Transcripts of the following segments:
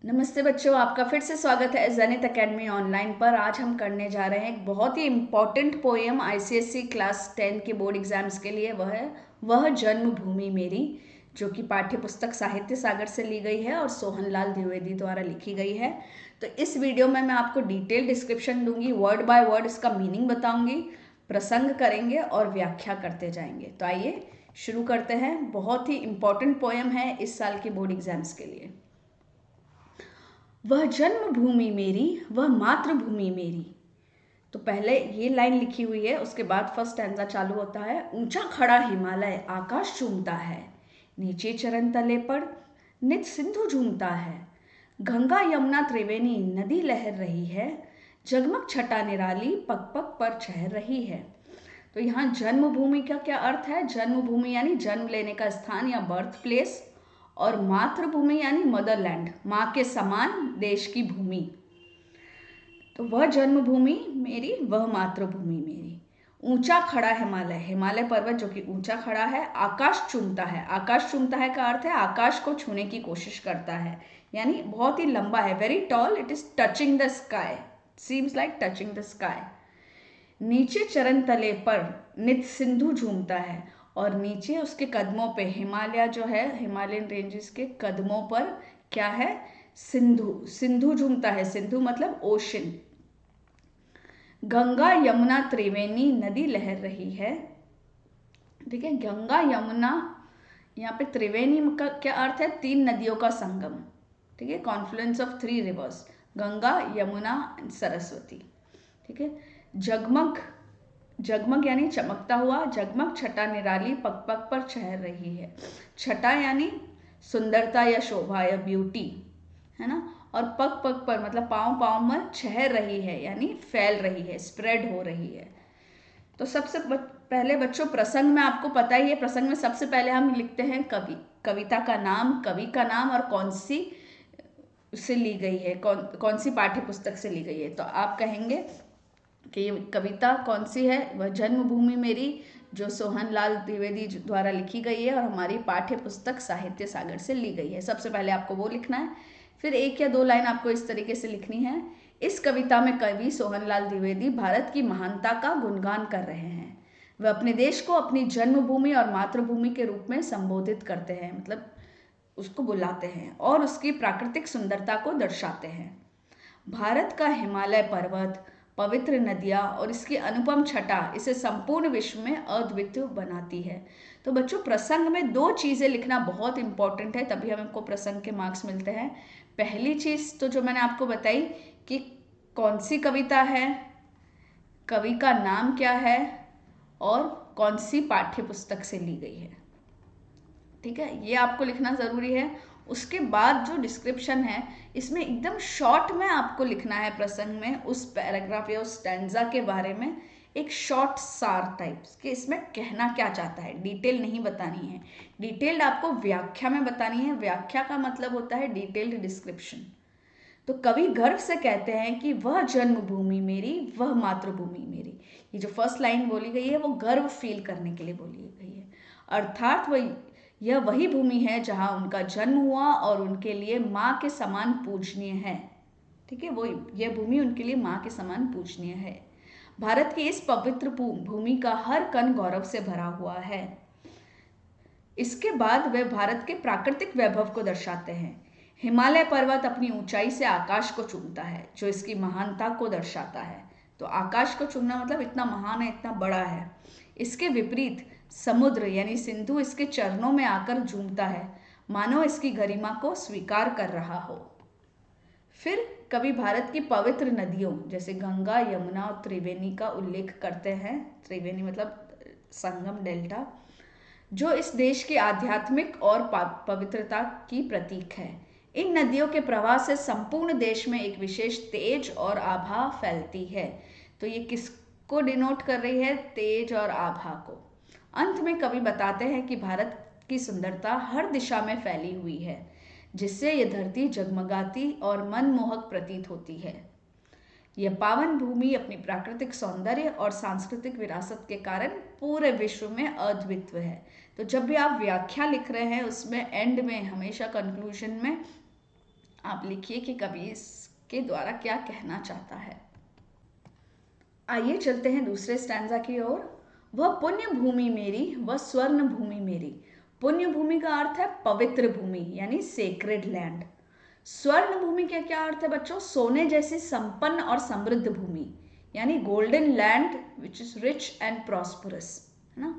नमस्ते बच्चों, आपका फिर से स्वागत है ज़नित एकेडमी ऑनलाइन पर। आज हम करने जा रहे हैं एक बहुत ही इम्पॉर्टेंट पोएम आईसीएसई क्लास 10 के बोर्ड एग्जाम्स के लिए। वह जन्मभूमि मेरी, जो कि पाठ्य पुस्तक साहित्य सागर से ली गई है और सोहनलाल द्विवेदी द्वारा लिखी गई है। तो इस वीडियो में मैं आपको डिटेल डिस्क्रिप्शन दूंगी, वर्ड बाय वर्ड इसका मीनिंग बताऊंगी, प्रसंग करेंगे और व्याख्या करते जाएंगे। तो आइए शुरू करते हैं। बहुत ही इम्पॉर्टेंट पोएम है इस साल के बोर्ड एग्जाम्स के लिए। वह जन्मभूमि मेरी, वह मातृभूमि मेरी। तो पहले ये लाइन लिखी हुई है, उसके बाद फर्स्ट स्टैंजा चालू होता है। ऊंचा खड़ा हिमालय आकाश चूमता है, नीचे चरण तले पर नित सिंधु झूमता है। गंगा यमुना त्रिवेणी नदी लहर रही है, जगमग छटा निराली पग पग पर छहर रही है। तो यहाँ जन्मभूमि का क्या अर्थ है? जन्मभूमि यानी जन्म लेने का स्थान या बर्थ प्लेस, और मातृभूमि यानी मदरलैंड, माँ के समान देश की भूमि। तो वह जन्मभूमि मेरी, वह मातृभूमि मेरी। ऊंचा खड़ा हिमालय, हिमालय पर्वत जो कि ऊंचा खड़ा है। आकाश चूमता है, आकाश चूमता है का अर्थ है आकाश को छूने की कोशिश करता है, यानी बहुत ही लंबा है। Very tall, it is touching the sky, seems like touching the sky. नीचे चरण तले पर नित सिंधु झूमता है, और नीचे उसके कदमों पे, हिमालय जो है, हिमालयन रेंजेस के कदमों पर क्या है? सिंधु, सिंधु झूमता है। सिंधु मतलब ओशन। गंगा यमुना त्रिवेणी नदी लहर रही है। ठीक है, गंगा यमुना, यहाँ पे त्रिवेणी का क्या अर्थ है? तीन नदियों का संगम। ठीक है, Confluence of three reverse, Ganga Yamuna Saraswati. ठीक है, जगमग, जगमग यानी चमकता हुआ, जगमग छटा निराली पग पग पर छहर रही है। छटा यानी सुंदरता या शोभा या ब्यूटी, है ना। और पग पग पर मतलब पाँव पाँव में छहर रही है, यानी फैल रही है, स्प्रेड हो रही है। तो सबसे पहले बच्चों, प्रसंग में आपको पता ही है, प्रसंग में सबसे पहले हम लिखते हैं कवि, कविता का नाम, कवि का नाम और कौन सी से ली गई है, कौन सी पाठ्य पुस्तक से ली गई है। तो आप कहेंगे कि ये कविता कौन सी है? वह जन्मभूमि मेरी, जो सोहनलाल द्विवेदी द्वारा लिखी गई है और हमारी पाठ्य पुस्तक साहित्य सागर से ली गई है। सबसे पहले आपको वो लिखना है, फिर एक या दो लाइन आपको इस तरीके से लिखनी है। इस कविता में कवि सोहनलाल द्विवेदी भारत की महानता का गुणगान कर रहे हैं। वह अपने देश को अपनी जन्मभूमि और मातृभूमि के रूप में संबोधित करते हैं, मतलब उसको बुलाते हैं, और उसकी प्राकृतिक सुंदरता को दर्शाते हैं। भारत का हिमालय पर्वत, पवित्र नदियाँ और इसकी अनुपम छटा इसे संपूर्ण विश्व में अद्वितीय बनाती है। तो बच्चों, प्रसंग में दो चीज़ें लिखना बहुत इंपॉर्टेंट है, तभी हमको प्रसंग के मार्क्स मिलते हैं। पहली चीज़ तो जो मैंने आपको बताई कि कौन सी कविता है, कवि का नाम क्या है, और कौन सी पाठ्य पुस्तक से ली गई है। ठीक है, ये आपको लिखना ज़रूरी है। उसके बाद जो डिस्क्रिप्शन है, इसमें एकदम शॉर्ट में आपको लिखना है प्रसंग में उस पैराग्राफ या उस स्टैंजा के बारे में एक शॉर्ट सार टाइप्स कि इसमें कहना क्या चाहता है। डिटेल नहीं बतानी है, डिटेल्ड आपको व्याख्या में बतानी है। व्याख्या का मतलब होता है डिटेल्ड डिस्क्रिप्शन। तो कवि गर्व से कहते हैं कि वह जन्मभूमि मेरी, वह मातृभूमि मेरी। ये जो फर्स्ट लाइन बोली गई है वो गर्व फील करने के लिए बोली गई है, अर्थात यह वही भूमि है जहाँ उनका जन्म हुआ और उनके लिए माँ के समान पूजनीय है। ठीक है, वो यह भूमि उनके लिए माँ के समान पूजनीय है। भारत की इस पवित्र भूमि का हर कण गौरव से भरा हुआ है। इसके बाद वे भारत के प्राकृतिक वैभव को दर्शाते हैं। हिमालय पर्वत अपनी ऊंचाई से आकाश को चूमता है, जो इसकी महानता को दर्शाता है। तो आकाश को चूमना मतलब इतना महान है, इतना बड़ा है। इसके विपरीत समुद्र यानी सिंधु इसके चरणों में आकर झूमता है, मानो इसकी गरिमा को स्वीकार कर रहा हो। फिर कवि भारत की पवित्र नदियों जैसे गंगा, यमुना और त्रिवेणी का उल्लेख करते हैं। त्रिवेणी मतलब संगम, डेल्टा, जो इस देश की आध्यात्मिक और पवित्रता की प्रतीक है। इन नदियों के प्रवाह से संपूर्ण देश में एक विशेष तेज और आभा फैलती है। तो ये किसको डिनोट कर रही है? तेज और आभा को। अंत में कवि बताते हैं कि भारत की सुंदरता हर दिशा में फैली हुई है, जिससे यह धरती जगमगाती और मनमोहक प्रतीत होती है। यह पावन भूमि अपनी प्राकृतिक सौंदर्य और सांस्कृतिक विरासत के कारण पूरे विश्व में अद्वितीय है। तो जब भी आप व्याख्या लिख रहे हैं, उसमें एंड में हमेशा कंक्लूजन में आप लिखिए कि कवि इसके द्वारा क्या कहना चाहता है। आइए चलते हैं दूसरे स्टैंजा की ओर। वह पुण्य भूमि मेरी, वह स्वर्ण भूमि मेरी। पुण्य भूमि का अर्थ है पवित्र भूमि यानी सेक्रेड लैंड। स्वर्ण भूमि का क्या अर्थ है बच्चों? सोने जैसी संपन्न और समृद्ध भूमि यानी golden land which is rich and prosperous, है ना।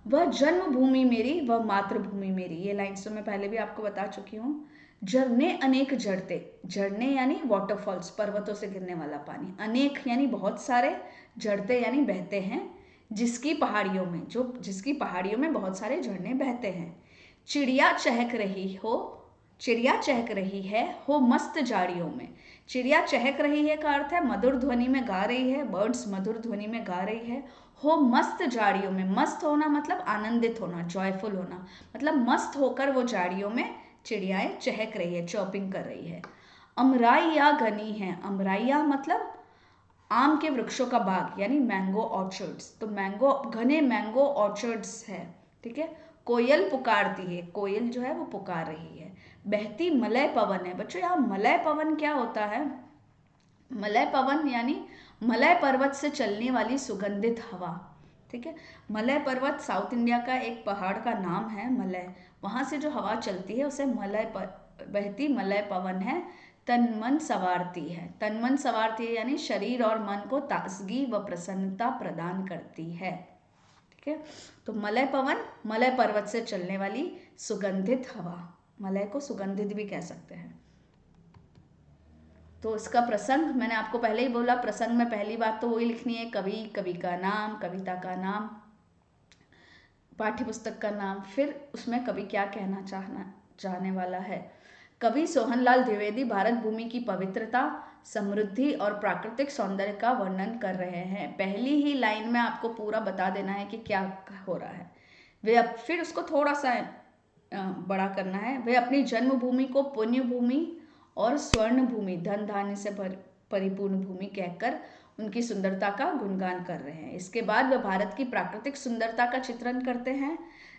वह जन्मभूमि मेरी, वह मातृभूमि मेरी। ये लाइन्स तो मैं पहले भी आपको बता चुकी हूँ। झरने अनेक झरते, झरने यानी वाटरफॉल्स, पर्वतों से गिरने वाला पानी। अनेक यानी बहुत सारे, झरते यानी बहते हैं, जिसकी पहाड़ियों में, जिसकी पहाड़ियों में बहुत सारे झरने बहते हैं। चिड़िया चहक रही हो, चिड़िया चहक रही है हो मस्त झाड़ियों में। चिड़िया चहक रही है का अर्थ है मधुर ध्वनि में गा रही है, बर्ड्स मधुर ध्वनि में गा रही है। हो मस्त झाड़ियों में, मस्त होना मतलब आनंदित होना, जॉयफुल होना, मतलब मस्त होकर वो झाड़ियों में चिड़ियाएं चहक रही है, चॉपिंग कर रही है। अमराइया घनी है, अमराइया मतलब आम के वृक्षों का बाग यानी मैंगो ऑर्चर्ड्स। तो मैंगो, घने मैंगो ऑर्चर्ड्स है, ठीक है। कोयल पुकारती है, कोयल जो है वो पुकार रही है। बहती मलय पवन है। बच्चों यहाँ मलय पवन क्या होता है? मलय पवन यानी मलय पर्वत से चलने वाली सुगंधित हवा, ठीक है। मलय पर्वत साउथ इंडिया का एक पहाड़ का नाम है मलय। वहां से जो हवा चलती है उसे बहती मलय पवन है। तन मन संवारती है, तन मन संवारती है यानी शरीर और मन को ताजगी व प्रसन्नता प्रदान करती है, ठीक है। तो मलय पवन, मलय पर्वत से चलने वाली सुगंधित हवा, मलय को सुगंधित भी कह सकते हैं। तो इसका प्रसंग मैंने आपको पहले ही बोला, प्रसंग में पहली बात तो वही लिखनी है, कवि, कवि का नाम, कविता का नाम, पाठ्य पुस्तक का नाम, फिर उसमें कवि क्या कहना चाहने वाला है। कवि सोहनलाल द्विवेदी भारत भूमि की पवित्रता, समृद्धि और प्राकृतिक सौंदर्य का वर्णन कर रहे हैं। पहली ही लाइन में आपको पूरा बता देना है कि क्या हो रहा है। वे फिर उसको थोड़ा सा बड़ा करना है। वे अपनी जन्मभूमि को पुण्य भूमि और स्वर्ण भूमि, धन धान्य से परिपूर्ण भूमि कहकर उनकी सुंदरता का गुणगान कर रहे हैं। इसके बाद वे भारत की प्राकृतिक सुंदरता का चित्रण करते हैं,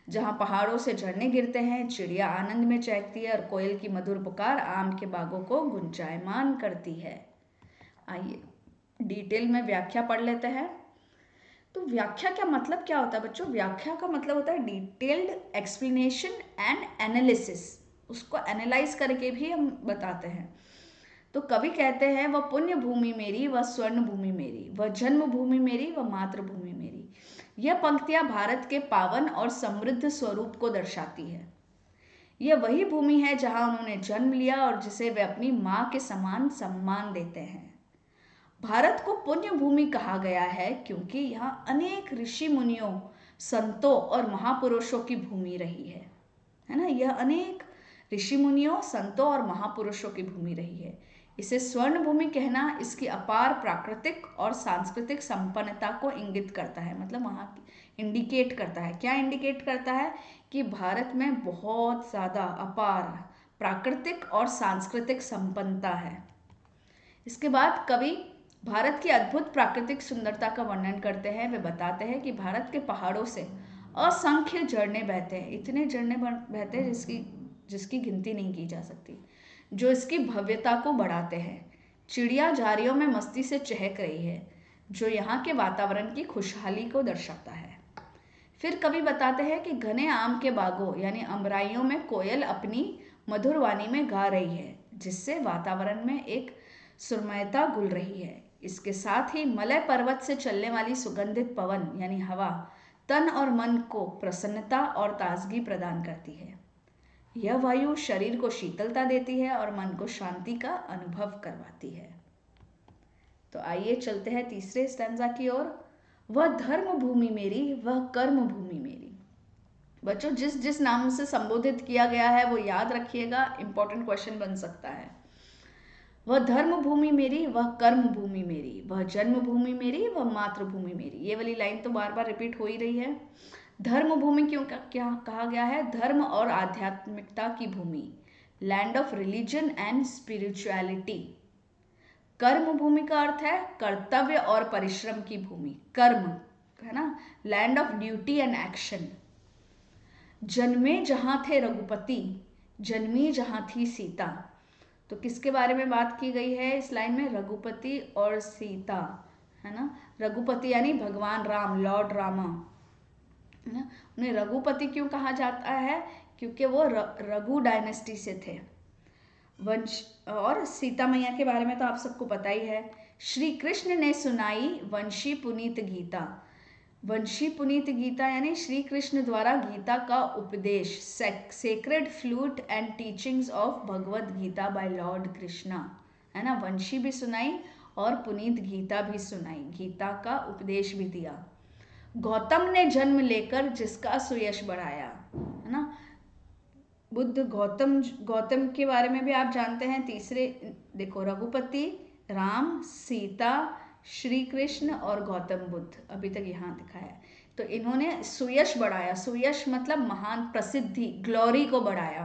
जहां पहाड़ों से झरने गिरते हैं, चिड़िया आनंद में चहकती है और कोयल की मधुर पुकार आम के बागों को गुंजायमान करती है। आइए डिटेल में व्याख्या पढ़ लेते हैं। तो व्याख्या का मतलब क्या होता है बच्चों? व्याख्या का मतलब होता है डिटेल्ड एक्सप्लेनेशन एंड एनालिसिस। उसको एनालाइज करके भी हम बताते हैं। तो कवि कहते हैं वह पुण्य भूमि मेरी, वह स्वर्ण भूमि मेरी, वह जन्मभूमि मेरी, वह मातृभूमि मेरी। यह पंक्तियां भारत के पावन और समृद्ध स्वरूप को दर्शाती है। यह वही भूमि है जहां उन्होंने जन्म लिया और जिसे वे अपनी मां के समान सम्मान देते हैं। भारत को पुण्य भूमि कहा गया है क्योंकि यहाँ अनेक ऋषि मुनियों, संतों और महापुरुषों की भूमि रही है ना। यह अनेक ऋषि मुनियों, संतों और महापुरुषों की भूमि रही है। इसे स्वर्ण भूमि कहना इसकी अपार प्राकृतिक और सांस्कृतिक संपन्नता को इंगित करता है, मतलब वहाँ की इंडिकेट करता है। क्या इंडिकेट करता है? कि भारत में बहुत ज़्यादा अपार प्राकृतिक और सांस्कृतिक संपन्नता है। इसके बाद कवि भारत की अद्भुत प्राकृतिक सुंदरता का वर्णन करते हैं। वे बताते हैं कि भारत के पहाड़ों से असंख्य झरने बहते हैं, इतने झरने बहते हैं जिसकी गिनती नहीं की जा सकती, जो इसकी भव्यता को बढ़ाते हैं। चिड़िया झाड़ियों में मस्ती से चहक रही है, जो यहाँ के वातावरण की खुशहाली को दर्शाता है। फिर कवि बताते हैं कि घने आम के बागों यानी अमराइयों में कोयल अपनी मधुर वाणी में गा रही है, जिससे वातावरण में एक सुरमयता घुल रही है। इसके साथ ही मलय पर्वत से चलने वाली सुगंधित पवन यानी हवा तन और मन को प्रसन्नता और ताजगी प्रदान करती है। यह वायु शरीर को शीतलता देती है और मन को शांति का अनुभव करवाती है। तो आइए चलते हैं तीसरे स्टैंजा की ओर। वह धर्म भूमि मेरी, वह कर्म भूमि मेरी। बच्चों जिस जिस नाम से संबोधित किया गया है वो याद रखिएगा, इंपॉर्टेंट क्वेश्चन बन सकता है। वह धर्म भूमि मेरी, वह कर्म भूमि मेरी, वह जन्म भूमि मेरी, वह मातृभूमि मेरी। ये वाली लाइन तो बार बार रिपीट हो ही रही है। धर्म भूमि क्यों क्या कहा गया है? धर्म और आध्यात्मिकता की भूमि, land of religion and spirituality. कर्म भूमि का अर्थ है कर्तव्य और परिश्रम की भूमि, कर्म है ना, land of duty and action. जन्मे जहां थे रघुपति, जन्मी जहां थी सीता। तो किसके बारे में बात की गई है इस लाइन में? रघुपति और सीता, है ना। रघुपति यानी भगवान राम, लॉर्ड रामा, है ना। उन्हें रघुपति क्यों कहा जाता है? क्योंकि वो रघु डायनेस्टी से थे। वंश और सीता मैया के बारे में तो आप सबको पता ही है। श्री कृष्ण ने सुनाई वंशी पुनीत गीता। वंशी पुनीत गीता यानी श्री कृष्ण द्वारा गीता का उपदेश, sacred flute and teachings of Bhagavad Gita by lord Krishna, है ना। वंशी भी सुनाई और पुनीत गीता भी सुनाई, गीता का उपदेश भी दिया। गौतम ने जन्म लेकर जिसका सुयश बढ़ाया, है ना। बुद्ध गौतम के बारे में भी आप जानते हैं। तीसरे देखो, रघुपति, राम, सीता, श्री कृष्ण और गौतम बुद्ध, अभी तक यहाँ दिखाया है। तो इन्होंने सुयश बढ़ाया, सुयश मतलब महान, प्रसिद्धि, ग्लोरी को बढ़ाया,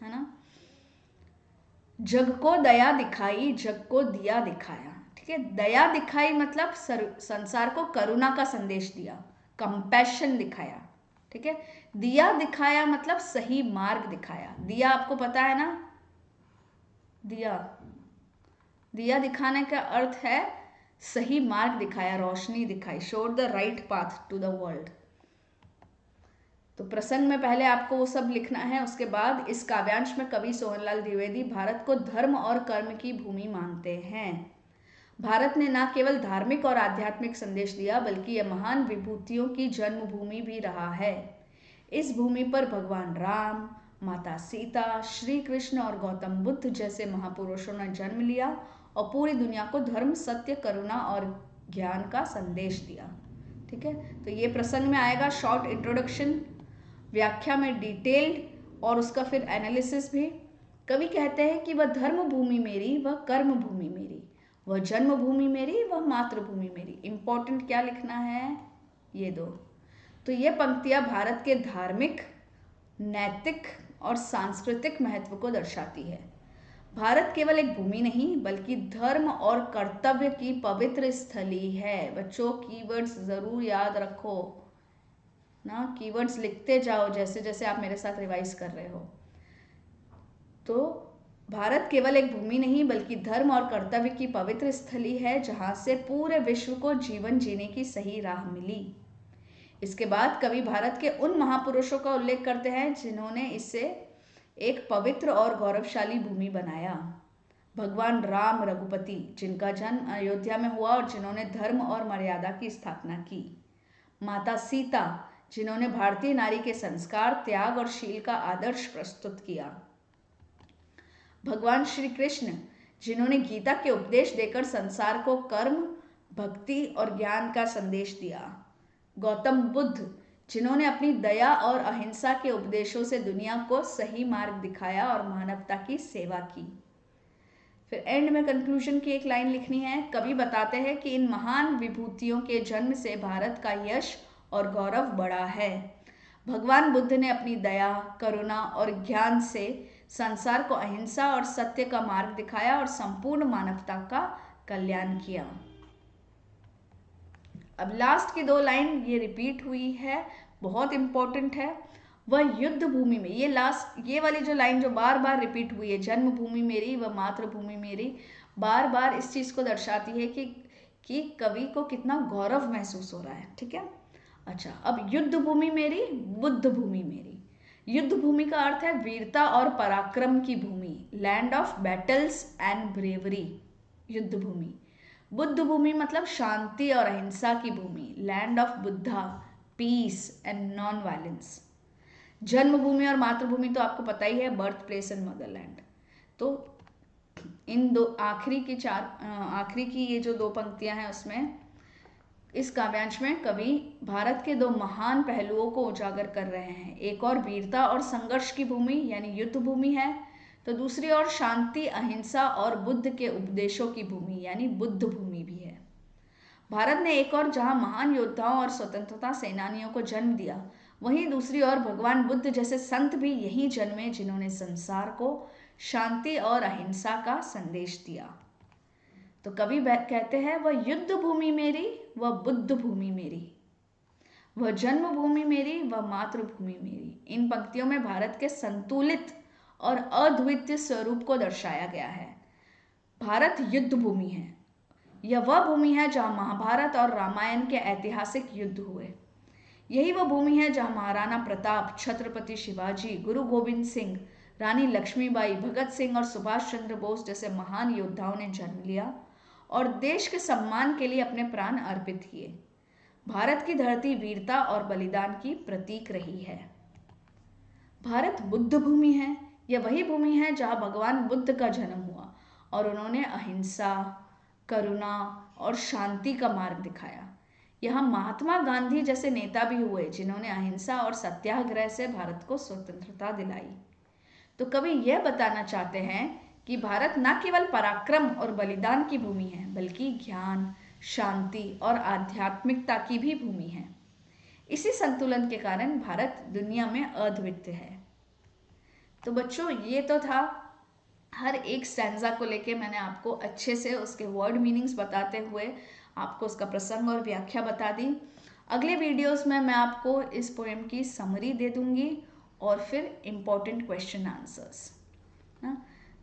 है ना। जग को दया दिखाई, जग को दिया दिखाया, ठीक है। दया दिखाई मतलब संसार को करुणा का संदेश दिया, कंपैशन दिखाया, ठीक है। दिया दिखाया मतलब सही मार्ग दिखाया। दिया आपको पता है ना, दिया दिखाने का अर्थ है सही मार्ग दिखाया, रोशनी दिखाई, showed the right path to the world. तो प्रसंग में पहले आपको वो सब लिखना है। उसके बाद इस काव्यांश में कवि सोहनलाल द्विवेदी भारत को धर्म और कर्म की भूमि मानते हैं। भारत ने न केवल धार्मिक और आध्यात्मिक संदेश दिया, बल्कि यह महान विभूतियों की जन्मभूमि भी रहा है। इस भूमि पर भगवान राम, माता सीता, श्री कृष्ण और गौतम बुद्ध जैसे महापुरुषों ने जन्म लिया और पूरी दुनिया को धर्म, सत्य, करुणा और ज्ञान का संदेश दिया, ठीक है। तो ये प्रसंग में आएगा शॉर्ट इंट्रोडक्शन, व्याख्या में डिटेल्ड और उसका फिर एनालिसिस भी। कवि कहते हैं कि वह धर्म भूमि मेरी, वह कर्म भूमि मेरी, वह जन्मभूमि मेरी, वह मातृभूमि मेरी। इंपॉर्टेंट क्या लिखना है? ये दो। तो ये पंक्तियां भारत के धार्मिक, नैतिक और सांस्कृतिक महत्व को दर्शाती है। भारत केवल एक भूमि नहीं, बल्कि धर्म और कर्तव्य की पवित्र स्थली है। बच्चों, कीवर्ड्स जरूर याद रखो ना, कीवर्ड्स लिखते जाओ जैसे जैसे आप मेरे साथ रिवाइज कर रहे हो। तो भारत केवल एक भूमि नहीं, बल्कि धर्म और कर्तव्य की पवित्र स्थली है, जहां से पूरे विश्व को जीवन जीने की सही राह मिली। इसके बाद कवि भारत के उन महापुरुषों का उल्लेख करते हैं जिन्होंने इसे एक पवित्र और गौरवशाली भूमि बनाया। भगवान राम रघुपति, जिनका जन्म अयोध्या में हुआ और जिन्होंने धर्म और मर्यादा की स्थापना की। माता सीता, जिन्होंने भारतीय नारी के संस्कार, त्याग और शील का आदर्श प्रस्तुत किया। भगवान श्री कृष्ण, जिन्होंने गीता के उपदेश देकर संसार को कर्म, भक्ति और ज्ञान का संदेश दिया। गौतम बुद्ध, जिन्होंने अपनी दया और अहिंसा के उपदेशों से दुनिया को सही मार्ग दिखाया और मानवता की सेवा की। फिर एंड में कंक्लूजन की एक लाइन लिखनी है। कवि बताते हैं कि इन महान विभूतियों के जन्म से भारत का यश और गौरव बढ़ा है। भगवान बुद्ध ने अपनी दया, करुणा और ज्ञान से संसार को अहिंसा और सत्य का मार्ग दिखाया और संपूर्ण मानवता का कल्याण किया। अब लास्ट की दो लाइन ये रिपीट हुई है, बहुत इंपॉर्टेंट है। वह युद्ध भूमि में, ये वाली जो लाइन जो बार बार रिपीट हुई है, जन्मभूमि मेरी व मातृभूमि मेरी, बार बार इस चीज को दर्शाती है कि कवि को कितना गौरव महसूस हो रहा है, ठीक है। अच्छा, अब युद्ध भूमि मेरी, बुद्ध भूमि मेरी। युद्ध भूमि का अर्थ है वीरता और पराक्रम की भूमि, land of battles and bravery, युद्ध भूमि। बुद्ध भूमि मतलब शांति और अहिंसा की भूमि, land of Buddha, peace and non violence. जन्मभूमि और मातृभूमि तो आपको पता ही है, बर्थ प्लेस एंड मदरलैंड। तो इन दो आखिरी की ये जो दो पंक्तियां हैं, उसमें इस काव्यांश में कवि भारत के दो महान पहलुओं को उजागर कर रहे हैं। एक और वीरता और संघर्ष की भूमि यानी युद्ध भूमि है, तो दूसरी ओर शांति, अहिंसा और बुद्ध के उपदेशों की भूमि यानी बुद्ध भूमि भी है। भारत ने एक और जहां महान योद्धाओं और स्वतंत्रता सेनानियों को जन्म दिया, वहीं दूसरी ओर भगवान बुद्ध जैसे संत भी यहीं जन्मे, जिन्होंने संसार को शांति और अहिंसा का संदेश दिया। तो कवि कहते हैं, वह युद्ध भूमि मेरी, वह बुद्ध भूमि मेरी, वह जन्मभूमि मेरी, वह मातृभूमि मेरी। इन पंक्तियों में भारत के संतुलित और अद्वितीय स्वरूप को दर्शाया गया है। भारत युद्ध भूमि है। यह वह भूमि है जहाँ महाभारत और रामायण के ऐतिहासिक युद्ध हुए। यही वह भूमि है जहाँ महाराणा प्रताप, छत्रपति शिवाजी, गुरु गोविंद सिंह, रानी लक्ष्मीबाई, भगत सिंह और सुभाष चंद्र बोस जैसे महान योद्धाओं ने जन्म लिया और देश के सम्मान के लिए अपने प्राण अर्पित किए। भारत की धरती वीरता और बलिदान की प्रतीक रही है। भारत बुद्ध भूमि है। यह वही भूमि है जहाँ भगवान बुद्ध का जन्म हुआ और उन्होंने अहिंसा, करुणा और शांति का मार्ग दिखाया। यहाँ महात्मा गांधी जैसे नेता भी हुए जिन्होंने अहिंसा और सत्याग्रह से भारत को स्वतंत्रता दिलाई। तो कवि यह बताना चाहते हैं कि भारत न केवल पराक्रम और बलिदान की भूमि है बल्कि ज्ञान, शांति और आध्यात्मिकता की भी भूमि है। इसी संतुलन के कारण भारत दुनिया में अद्वितीय है। तो बच्चों, ये तो था हर एक स्टैंजा को लेके मैंने आपको अच्छे से उसके वर्ड मीनिंग्स बताते हुए आपको उसका प्रसंग और व्याख्या बता दी। अगले वीडियोस में मैं आपको इस पोएम की समरी दे दूंगी और फिर इम्पोर्टेंट क्वेश्चन आंसर्स।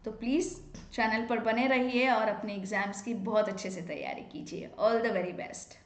तो प्लीज़ चैनल पर बने रहिए और अपने एग्जाम्स की बहुत अच्छे से तैयारी कीजिए। All the very best.